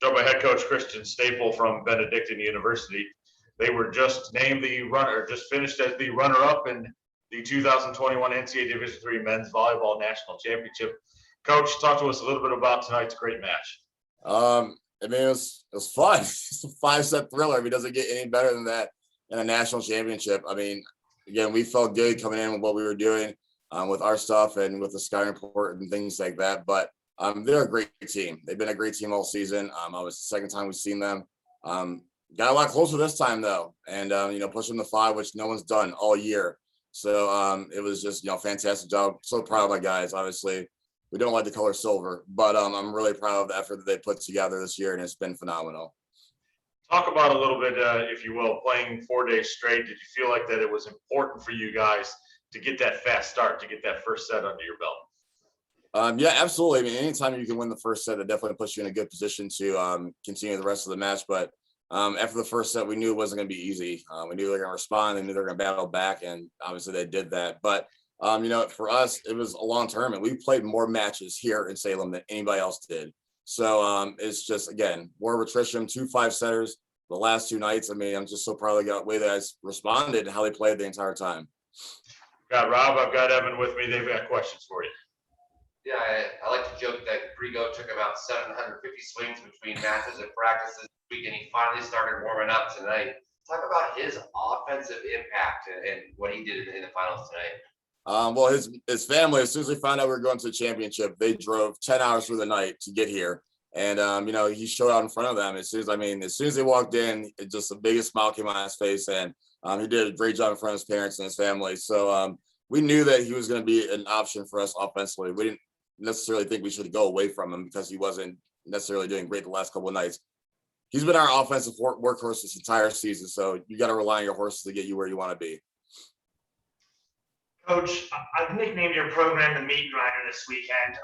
Joined by head coach Christian Staple from Benedictine University. They were just named just finished as the runner-up in the 2021 NCAA Division III Men's Volleyball National Championship. Coach, talk to us a little bit about tonight's great match. It was fun. It's a 5-set thriller. I mean, it doesn't get any better than that in a national championship. I mean, again, we felt good coming in with what we were doing with our stuff and with the scouting report and things like that. But they're a great team. They've been a great team all season. I was the second time we've seen them. Got a lot closer this time though, and pushing the 5, which no one's done all year. So it was just fantastic job. So proud of my guys. Obviously, we don't like the color silver, but I'm really proud of the effort that they put together this year, and it's been phenomenal. Talk about a little bit, if you will, playing 4 days straight. Did you feel like that it was important for you guys to get that fast start, to get that first set under your belt? Yeah, absolutely. I mean, anytime you can win the first set, it definitely puts you in a good position to continue the rest of the match. But after the first set, we knew it wasn't going to be easy. We knew they were going to respond. They knew they were going to battle back, and obviously they did that. But for us, it was a long term, and we played more matches here in Salem than anybody else did. So it's just, again, war of attrition, 2 5-setters the last 2 nights. I mean, I'm just so proud of the way that I responded and how they played the entire time. Got Rob, I've got Evan with me. They've got questions for you. Yeah, I like to joke that Brigo took about 750 swings between matches and practices this week, and he finally started warming up tonight. Talk about his offensive impact and what he did in the finals tonight. Well, his family, as soon as they found out we were going to the championship, they drove 10 hours through the night to get here. And, he showed out in front of them. As soon as they walked in, just the biggest smile came on his face. And he did a great job in front of his parents and his family. So we knew that he was going to be an option for us offensively. We didn't necessarily think we should go away from him because he wasn't necessarily doing great the last couple of nights. He's been our offensive workhorse this entire season. So you got to rely on your horses to get you where you want to be. Coach, I've nicknamed your program the meat grinder this weekend.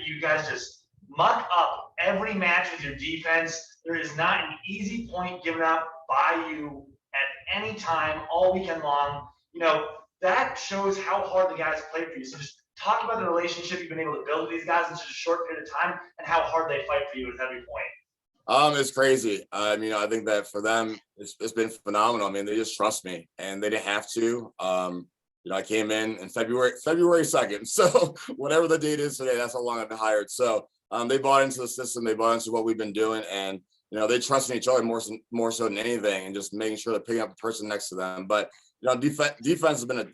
You guys just muck up every match with your defense. There is not an easy point given up by you at any time all weekend long. That shows how hard the guys play for you. So just talk about the relationship you've been able to build with these guys in such a short period of time and how hard they fight for you at every point. It's crazy. I think that for them, it's been phenomenal. I mean, they just trust me, and they didn't have to. I came in February 2nd. So whatever the date is today, that's how long I've been hired. So they bought into the system. They bought into what we've been doing, and they trust in each other more so than anything, and just making sure they're picking up the person next to them. But defense has been a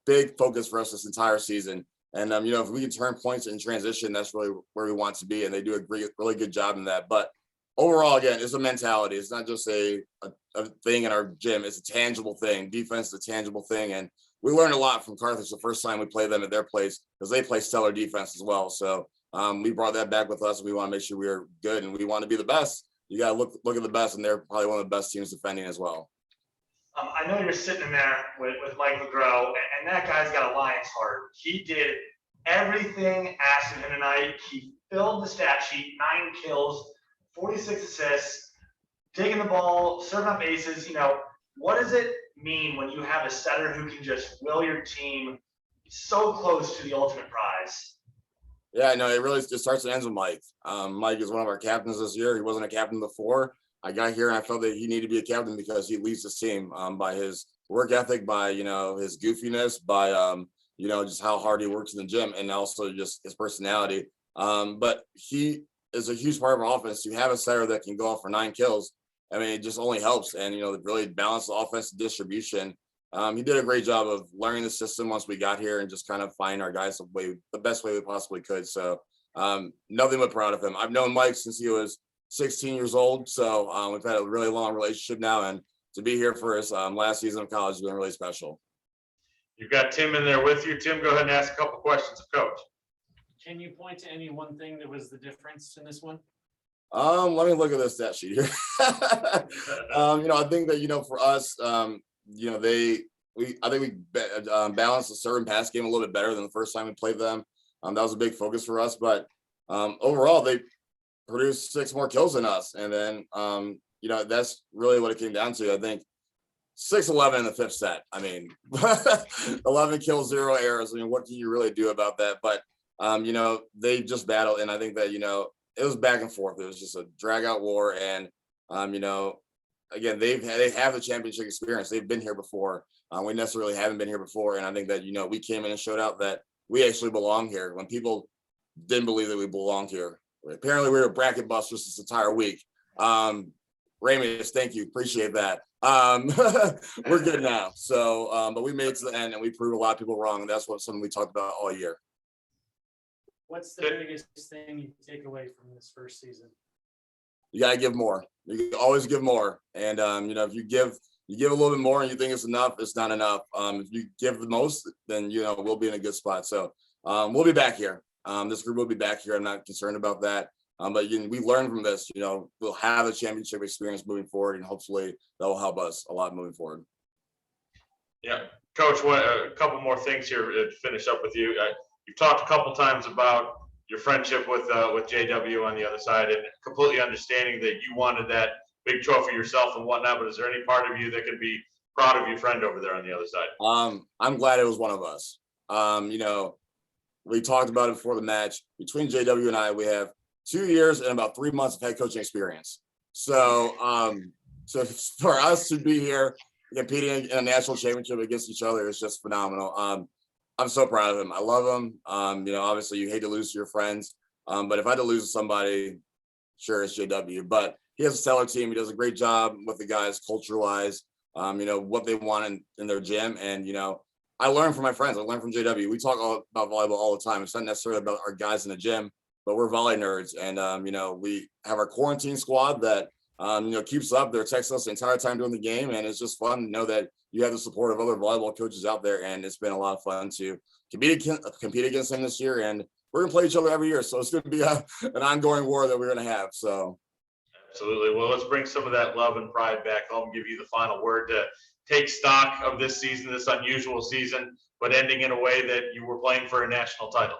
big focus for us this entire season. And if we can turn points in transition, that's really where we want to be, and they do a really good job in that. But overall, again, it's a mentality. It's not just a thing in our gym. It's a tangible thing. Defense is a tangible thing, and we learned a lot from Carthage the first time we played them at their place because they play stellar defense as well. So we brought that back with us. We want to make sure we are good, and we want to be the best. You got to look at the best, and they're probably one of the best teams defending as well. I know you're sitting in there with Mike LeGros, and that guy's got a lion's heart. He did everything asked of him tonight. He filled the stat sheet, 9 kills, 46 assists, digging the ball, serving up aces. What does it mean when you have a setter who can just will your team so close to the ultimate prize? Yeah, no, it really just starts and ends with Mike. Mike is one of our captains this year. He wasn't a captain before. I got here and I felt that he needed to be a captain because he leads this team by his work ethic, by, his goofiness, by, just how hard he works in the gym, and also just his personality. But he is a huge part of our offense. To have a setter that can go off for 9 kills, I mean, it just only helps. And, really balance the offensive distribution. He did a great job of learning the system once we got here and just kind of finding our guys the best way we possibly could. So nothing but proud of him. I've known Mike since he was 16 years old. So we've had a really long relationship now, and to be here for his last season of college has been really special. You've got Tim in there with you. Tim, go ahead and ask a couple questions of Coach. Can you point to any one thing that was the difference in this one? Let me look at this stat sheet here. I think that, for us, I think we balanced the serve and pass game a little bit better than the first time we played them. That was a big focus for us, but overall they produced 6 more kills than us. And then, that's really what it came down to. I think 6-11 in the 5th set. I mean, 11 kills, 0 errors. I mean, what can you really do about that? But, they just battled. And I think that, it was back and forth. It was just a drag out war. And, you know, again, they have the championship experience. They've been here before. We necessarily haven't been here before. And I think that, you know, we came in and showed out that we actually belong here when people didn't believe that we belonged here. Apparently we were bracket busters this entire week. Raymond, thank you. Appreciate that. We're good now. So, but we made it to the end and we proved a lot of people wrong. And that's something we talked about all year. What's the biggest thing you take away from this first season? You got to give more. You can always give more. And, you know, if you give a little bit more and you think it's enough, it's not enough. If you give the most, then, you know, we'll be in a good spot. So we'll be back here. This group will be back here. I'm not concerned about that. But we learned from this, you know, we'll have a championship experience moving forward, and hopefully that will help us a lot moving forward. Yeah, Coach, a couple more things here to finish up with you. You've talked a couple times about your friendship with JW on the other side, and completely understanding that you wanted that big trophy yourself and whatnot. But is there any part of you that can be proud of your friend over there on the other side? I'm glad it was one of us. You know, we talked about it before the match. Between JW and I, we have 2 years and about 3 months of head coaching experience. So, so for us to be here competing in a national championship against each other is just phenomenal. I'm so proud of him. I love him. You know, obviously you hate to lose to your friends, but if I had to lose to somebody, sure, it's JW. But he has a stellar team. He does a great job with the guys, culture-wise. You know what they want in their gym, and you know, I learn from my friends. I learn from JW. We talk about volleyball all the time. It's not necessarily about our guys in the gym, but we're volley nerds, and you know, we have our quarantine squad that you know, keeps up. They're texting us the entire time during the game, and it's just fun to know that you have the support of other volleyball coaches out there, and it's been a lot of fun to compete against them this year. And we're gonna play each other every year, so it's gonna be an ongoing war that we're gonna have. So, absolutely. Well, let's bring some of that love and pride back home. Give you the final word to take stock of this season, this unusual season, but ending in a way that you were playing for a national title.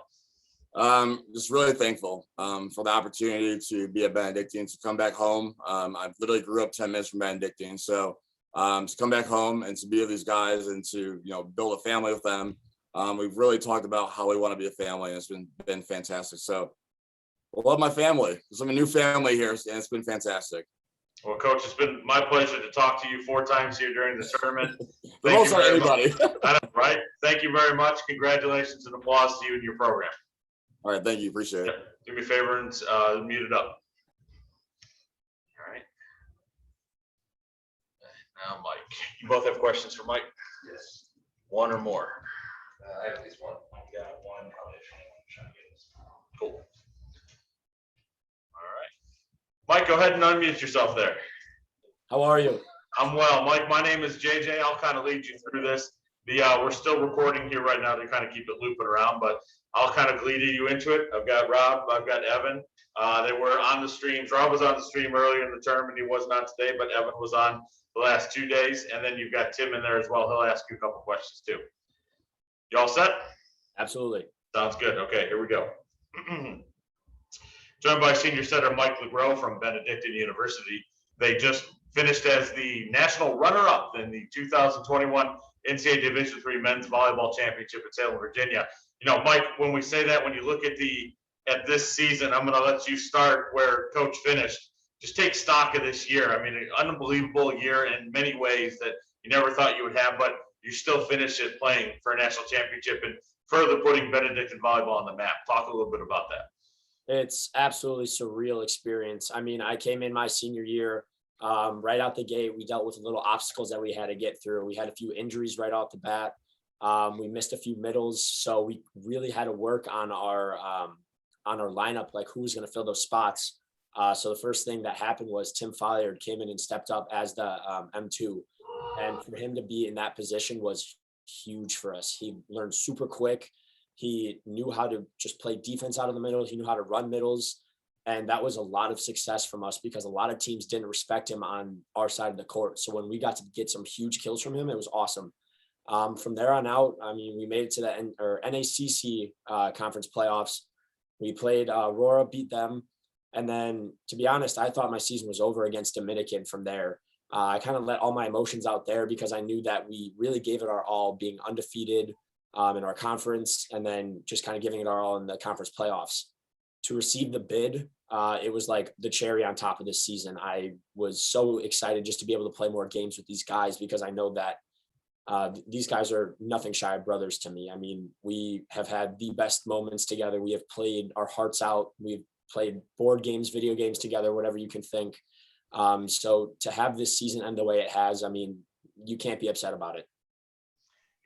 Just really thankful for the opportunity to be a Benedictine, to come back home. I literally grew up 10 minutes from Benedictine, so to come back home and to be with these guys and to, you know, build a family with them. We've really talked about how we want to be a family, and it's been fantastic. So I love my family. I'm a new family here, and it's been fantastic. Well, Coach, it's been my pleasure to talk to you 4 times here during the tournament. The most on anybody. I know, right? Thank you very much. Congratulations and applause to you and your program. All right, thank you. Appreciate it. Do me a favor and mute it up. All right. Now, Mike, you both have questions for Mike? Yes. One or more? I have at least one. Yeah, one. Cool. All right. Mike, go ahead and unmute yourself there. How are you? I'm well. Mike, my name is JJ. I'll kind of lead you through this. We're still recording here right now to kind of keep it looping around, but I'll kind of lead you into it. I've got Rob, I've got Evan. They were on the streams. Rob was on the stream earlier in the tournament. He was not today, but Evan was on the last 2 days. And then you've got Tim in there as well. He'll ask you a couple questions too. You all set? Absolutely. Sounds good. Okay, here we go. Joined by senior setter Mike LeGros from Benedictine University. They just finished as the national runner-up in the 2021 NCAA Division III Men's Volleyball Championship at Salem, Virginia. You know, Mike, when we say that, when you look at this season, I'm going to let you start where Coach finished. Just take stock of this year. I mean, an unbelievable year in many ways that you never thought you would have, but you still finished it playing for a national championship and further putting Benedictine volleyball on the map. Talk a little bit about that. It's absolutely surreal experience. I mean, I came in my senior year, right out the gate. We dealt with little obstacles that we had to get through. We had a few injuries right off the bat. We missed a few middles, so we really had to work on our lineup, like who was going to fill those spots. So the first thing that happened was Tim Folliard came in and stepped up as the M2, and for him to be in that position was huge for us. He learned super quick. He knew how to just play defense out of the middle. He knew how to run middles. And that was a lot of success from us because a lot of teams didn't respect him on our side of the court. So when we got to get some huge kills from him, it was awesome. From there on out, I mean, we made it to the NACC conference playoffs. We played Aurora, beat them. And then, to be honest, I thought my season was over against Dominican from there. I kind of let all my emotions out there because I knew that we really gave it our all, being undefeated in our conference, and then just kind of giving it our all in the conference playoffs. to receive the bid, it was like the cherry on top of this season. I was so excited just to be able to play more games with these guys because I know that these guys are nothing shy of brothers to me. I mean, we have had the best moments together. We have played our hearts out. We've played board games, video games together, whatever you can think. So to have this season end the way it has, I mean, you can't be upset about it.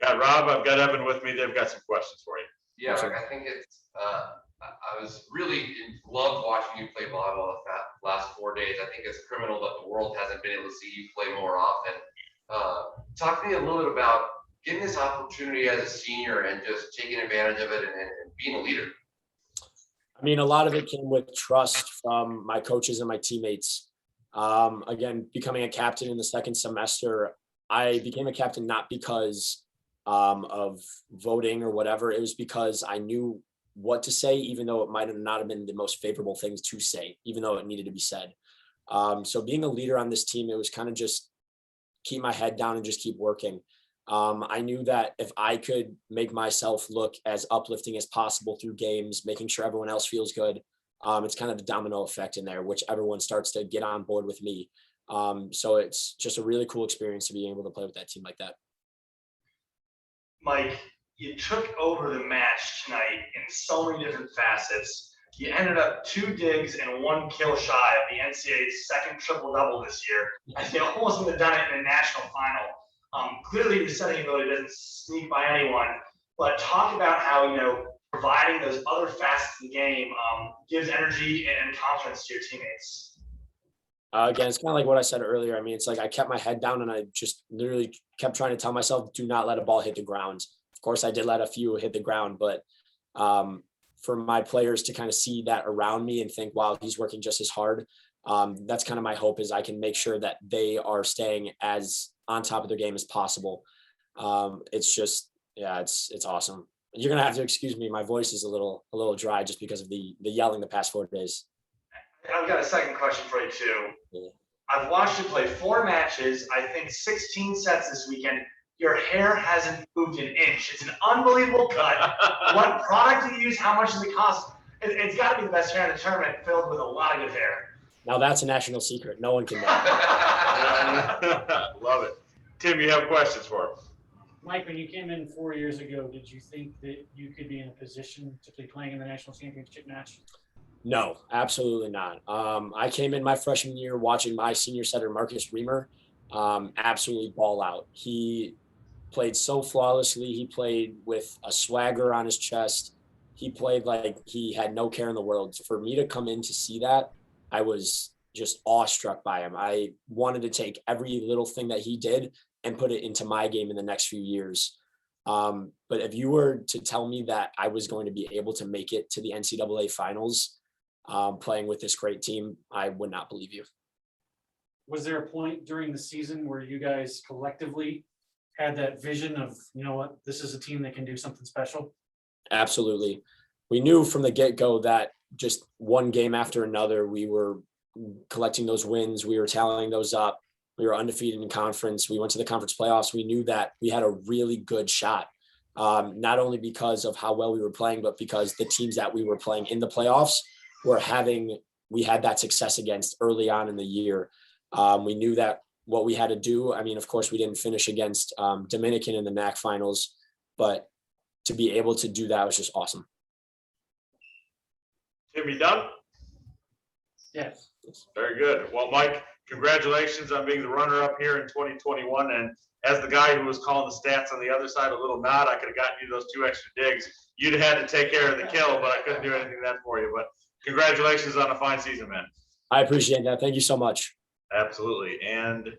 Got Rob, I've got Evan with me. They've got some questions for you. Yeah, Sure. I think it's, I was really loved watching you play volleyball the last 4 days. I think it's criminal that the world hasn't been able to see you play more often. Talk to me a little bit about getting this opportunity as a senior and just taking advantage of it and being a leader. I mean, a lot of it came with trust from my coaches and my teammates. Again, becoming a captain in the second semester, I became a captain not because of voting or whatever. It was because I knew what to say, even though it might have not have been the most favorable things to say, even though it needed to be said. So being a leader on this team, it was kind of just keep my head down and just keep working. I knew that if I could make myself look as uplifting as possible through games, making sure everyone else feels good, it's kind of the domino effect in there, which everyone starts to get on board with me. So it's just a really cool experience to be able to play with that team like that. Mike, you took over the match tonight in so many different facets. You ended up 2 digs and 1 kill shy of the NCAA's second triple-double this year. I think almost would have done it in a national final. Clearly, your setting ability doesn't sneak by anyone, but talk about how, providing those other facets of the game gives energy and confidence to your teammates. Again, it's kind of like what I said earlier. I mean, it's like I kept my head down and I just literally kept trying to tell myself, do not let a ball hit the ground. Of course, I did let a few hit the ground, but for my players to kind of see that around me and think, wow, he's working just as hard. That's kind of my hope, is I can make sure that they are staying as on top of their game as possible. It's just, yeah, it's awesome. You're going to have to excuse me. My voice is a little dry just because of the yelling the past 4 days. I've got a second question for you too. Yeah. I've watched you play 4 matches, I think 16 sets this weekend. Your hair hasn't moved an inch. It's an unbelievable cut. What product do you use? How much does it cost? It's got to be the best hair in the tournament, filled with a lot of good hair. Now that's a national secret. No one can know. Love it. Tim, you have questions for him? Mike, when you came in 4 years ago, did you think that you could be in a position to be playing in the national championship match? No, absolutely not. I came in my freshman year watching my senior setter, Marcus Reamer, absolutely ball out. He played so flawlessly. He played with a swagger on his chest. He played like he had no care in the world. For me to come in to see that, I was just awestruck by him. I wanted to take every little thing that he did and put it into my game in the next few years. But if you were to tell me that I was going to be able to make it to the NCAA finals, playing with this great team, I would not believe you. Was there a point during the season where you guys collectively had that vision of, you know what, this is a team that can do something special? Absolutely. We knew from the get-go that just one game after another, we were collecting those wins. We were tallying those up. We were undefeated in conference. We went to the conference playoffs. We knew that we had a really good shot, not only because of how well we were playing, but because the teams that we were playing in the playoffs we had that success against early on in the year. We knew that what we had to do. I mean, of course, we didn't finish against Dominican in the NAC finals, but to be able to do that was just awesome. Tim, you done? Yes. Very good. Well, Mike, congratulations on being the runner-up here in 2021. And as the guy who was calling the stats on the other side, a little nod, I could have gotten you those 2 extra digs. You'd have had to take care of the kill, but I couldn't do anything that for you. But congratulations on a fine season, man. I appreciate that. Thank you so much. Absolutely. And